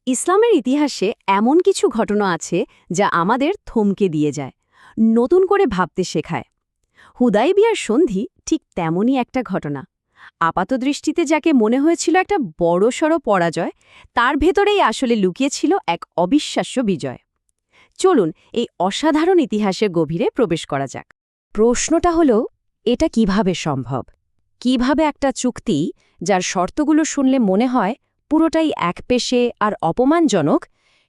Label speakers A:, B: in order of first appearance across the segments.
A: ইসলামের ইতিহাসে এমন কিছু ঘটনা আছে যা আমাদের থমকে দিয়ে যায়, নতুন করে ভাবতে শেখায়। হুদাইবিয়ার সন্ধি ঠিক তেমনই একটা ঘটনা। আপাতদৃষ্টিতে যাকে মনে হয়েছিল একটা বড়সড় পরাজয়, তার ভেতরেই আসলে লুকিয়েছিল এক অবিশ্বাস্য বিজয়। চলুন এই অসাধারণ ইতিহাসের গভীরে প্রবেশ করা যাক। প্রশ্নটা হলো, এটা কিভাবে সম্ভব? কিভাবে একটা চুক্তি, যার শর্তগুলো শুনলে মনে হয় পুরোটাই একপেশে আর অপমানজনক,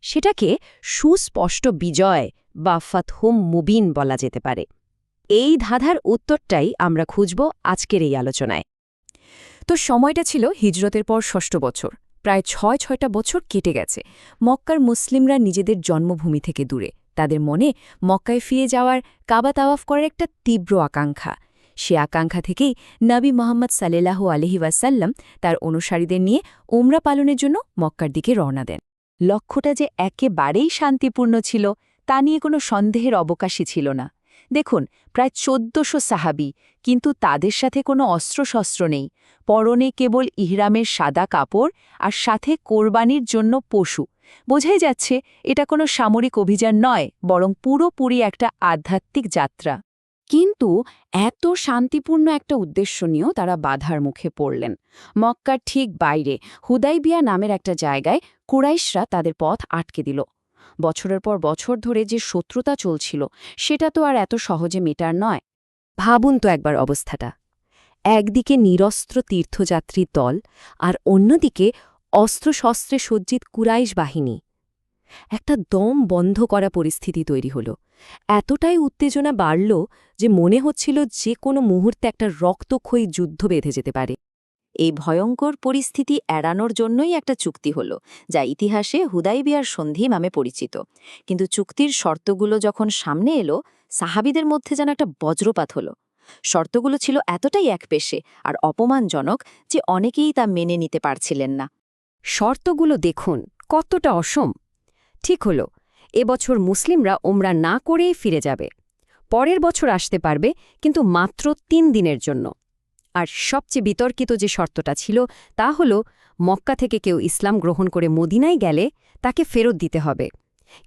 A: সেটাকে সুস্পষ্ট বিজয় বা ফাতহুম মুবিন বলা যেতে পারে? এই ধাঁধার উত্তরটাই আমরা খুঁজব আজকের এই আলোচনায়।
B: তো সময়টা ছিল হিজরতের পর ষষ্ঠ বছর। প্রায় ছয়টা বছর কেটে গেছে। মক্কার মুসলিমরা নিজেদের জন্মভূমি থেকে দূরে। তাদের মনে মক্কায় ফিরে যাওয়ার, কাবা তাওয়াফ করার একটা তীব্র আকাঙ্ক্ষা। সে আকাঙ্ক্ষা থেকেই নবী মোহাম্মদ সাল্লাল্লাহু আলাইহি ওয়াসাল্লাম তার অনুসারীদের নিয়ে উমরা পালনের জন্য মক্কার দিকে রওনা দেন।
C: লক্ষ্যটা যে একেবারেই শান্তিপূর্ণ ছিল, তা নিয়ে কোনো সন্দেহের অবকাশই ছিল না। দেখুন, প্রায় ১৪০০ সাহাবী, কিন্তু তাদের সাথে কোনো অস্ত্রশস্ত্র নেই। পরনে কেবল ইহরামের সাদা কাপড় আর সাথে কোরবানির জন্য পশু। বোঝাই যাচ্ছে এটা কোনো সামরিক অভিযান নয়, বরং পুরোপুরি একটা আধ্যাত্মিক যাত্রা।
B: কিন্তু এত শান্তিপূর্ণ একটা উদ্দেশ্য নিয়েও তারা বাধার মুখে পড়লেন। মক্কার ঠিক বাইরে হুদাইবিয়া নামের একটা জায়গায় কুরাইশরা তাদের পথ আটকে দিল। বছরের পর বছর ধরে যে শত্রুতা চলছিল, সেটা তো আর এত সহজে মেটার নয়।
A: ভাবুন তো একবার অবস্থাটা। একদিকে নিরস্ত্র তীর্থযাত্রীর দল, আর অন্যদিকে অস্ত্রশস্ত্রে সজ্জিত কুরাইশ বাহিনী। একটা দম বন্ধ করা পরিস্থিতি তৈরি হল। এতটাই উত্তেজনা বাড়ল যে মনে হচ্ছিল যে কোনো মুহূর্তে একটা রক্তক্ষয়ী যুদ্ধ বেঁধে যেতে পারে।
C: এই ভয়ঙ্কর পরিস্থিতি এড়ানোর জন্যই একটা চুক্তি হল, যা ইতিহাসে হুদাইবিয়ার সন্ধি নামে পরিচিত। কিন্তু চুক্তির শর্তগুলো যখন সামনে এলো, সাহাবীদের মধ্যে যেন একটা বজ্রপাত হলো। শর্তগুলো ছিল এতটাই একপেশে আর অপমানজনক যে অনেকেই তা মেনে নিতে পারছিলেন না।
A: শর্তগুলো দেখুন কতটা অসম। ঠিক হল, এবছর মুসলিমরা ওমরা না করেই ফিরে যাবে। পরের বছর আসতে পারবে, কিন্তু মাত্র ৩ দিনের জন্য। আর সবচেয়ে বিতর্কিত যে শর্তটা ছিল, তা হল মক্কা থেকে কেউ ইসলাম গ্রহণ করে মদিনায় গেলে তাকে ফেরত দিতে হবে।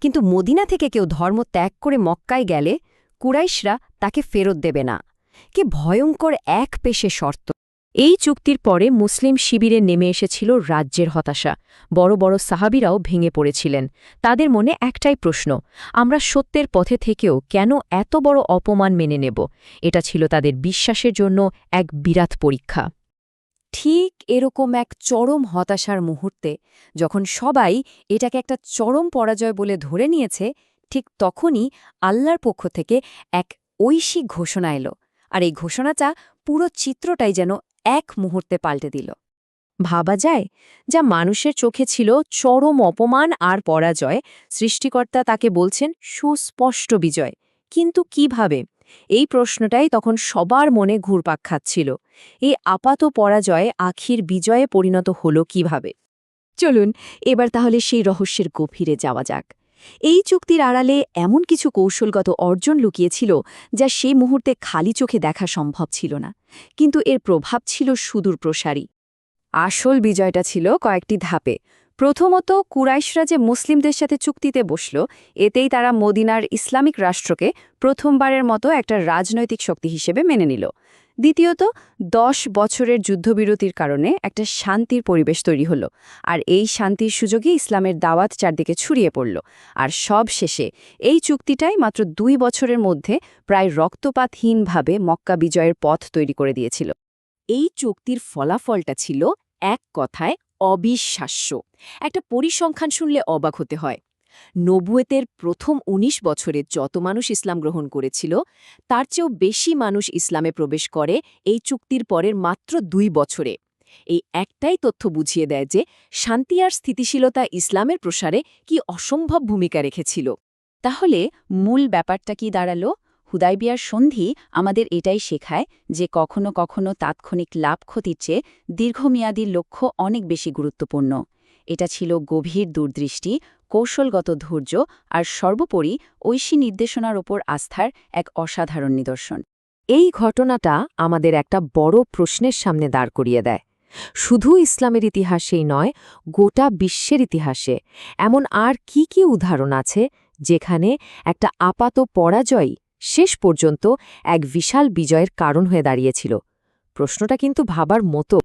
A: কিন্তু মদিনা থেকে কেউ ধর্ম ত্যাগ করে মক্কায় গেলে কুরাইশরা তাকে ফেরত দেবে না। কি ভয়ঙ্কর এক পেশে শর্ত! এই চুক্তির পরে মুসলিম শিবিরে নেমে এসেছিল রাজ্যের হতাশা। বড় বড় সাহাবীরাও ভেঙে পড়েছিলেন। তাদের মনে একটাই প্রশ্ন, আমরা সত্যের পথে থেকেও কেন এত বড় অপমান মেনে নেব? এটা ছিল তাদের বিশ্বাসের জন্য এক বিরাট পরীক্ষা।
B: ঠিক এরকম এক চরম হতাশার মুহূর্তে, যখন সবাই এটাকে একটা চরম পরাজয় বলে ধরে নিয়েছে, ঠিক তখনই আল্লাহর পক্ষ থেকে এক ঐশী ঘোষণা এলো। আর এই ঘোষণাটা পুরো চিত্রটাই যেন এক মুহূর্তে পাল্টে দিল।
A: ভাবা যায়, যা মানুষের চোখে ছিল চরম অপমান আর পরাজয়, সৃষ্টিকর্তা তাকে বলছেন সুস্পষ্ট বিজয়। কিন্তু কিভাবে? এই প্রশ্নটাই তখন সবার মনে ঘুরপাক খাচ্ছিল। এই আপাত পরাজয় আখির বিজয়ে পরিণত হলো কিভাবে? চলুন এবার তাহলে সেই রহস্যের গভীরে যাওয়া যাক। এই চুক্তির আড়ালে এমন কিছু কৌশলগত অর্জন লুকিয়েছিল, যা সেই মুহূর্তে খালি চোখে দেখা সম্ভব ছিল না, কিন্তু এর প্রভাব ছিল সুদূর প্রসারী। আসল বিজয়টা ছিল কয়েকটি ধাপে। প্রথমত, কুরাইশরা যে মুসলিমদের সাথে চুক্তিতে বসল, এতেই তারা মদিনার ইসলামিক রাষ্ট্রকে প্রথমবারের মতো একটা রাজনৈতিক শক্তি হিসেবে মেনে নিল। দ্বিতীয়ত, ১০ বছরের যুদ্ধবিরতির কারণে একটা শান্তির পরিবেশ তৈরি হল, আর এই শান্তির সুযোগে ইসলামের দাওয়াত চারদিকে ছড়িয়ে পড়ল। আর সব শেষে এই চুক্তিটাই মাত্র ২ বছরের মধ্যে প্রায় রক্তপাতহীনভাবে মক্কা বিজয়ের পথ তৈরি করে দিয়েছিল। এই চুক্তির ফলাফলটা ছিল এক কথায় অবিশ্বাস্য। একটা পরিসংখ্যান শুনলে অবাক হতে হয়। নবুয়তের প্রথম ১৯ বছরে যত মানুষ ইসলাম গ্রহণ করেছিল, তার চেয়েও বেশি মানুষ ইসলামে প্রবেশ করে এই চুক্তির পরের মাত্র ২ বছরে। এই একটাই তথ্য বুঝিয়ে দেয় যে শান্তি আর স্থিতিশীলতা ইসলামের প্রসারে কি অসম্ভব ভূমিকা রেখেছিল। তাহলে মূল ব্যাপারটা কি দাঁড়ালো? হুদাইবিয়ার সন্ধি আমাদের এটাই শেখায় যে কখনো কখনো তাৎক্ষণিক লাভ ক্ষতির চেয়ে দীর্ঘমেয়াদী লক্ষ্য অনেক বেশি গুরুত্বপূর্ণ। এটা ছিল গভীর দূরদৃষ্টি, কৌশলগত ধৈর্য আর সর্বোপরি ঐশী নির্দেশনার ওপর আস্থার এক অসাধারণ নিদর্শন। এই ঘটনাটা আমাদের একটা বড় প্রশ্নের সামনে দাঁড় করিয়ে দেয়। শুধু ইসলামের ইতিহাসেই নয়, গোটা বিশ্বের ইতিহাসে এমন আর কি কি উদাহরণ আছে যেখানে একটা আপাত পরাজয় শেষ পর্যন্ত এক বিশাল বিজয়ের কারণ হয়ে দাঁড়িয়েছিল? প্রশ্নটা কিন্তু ভাবার মতো।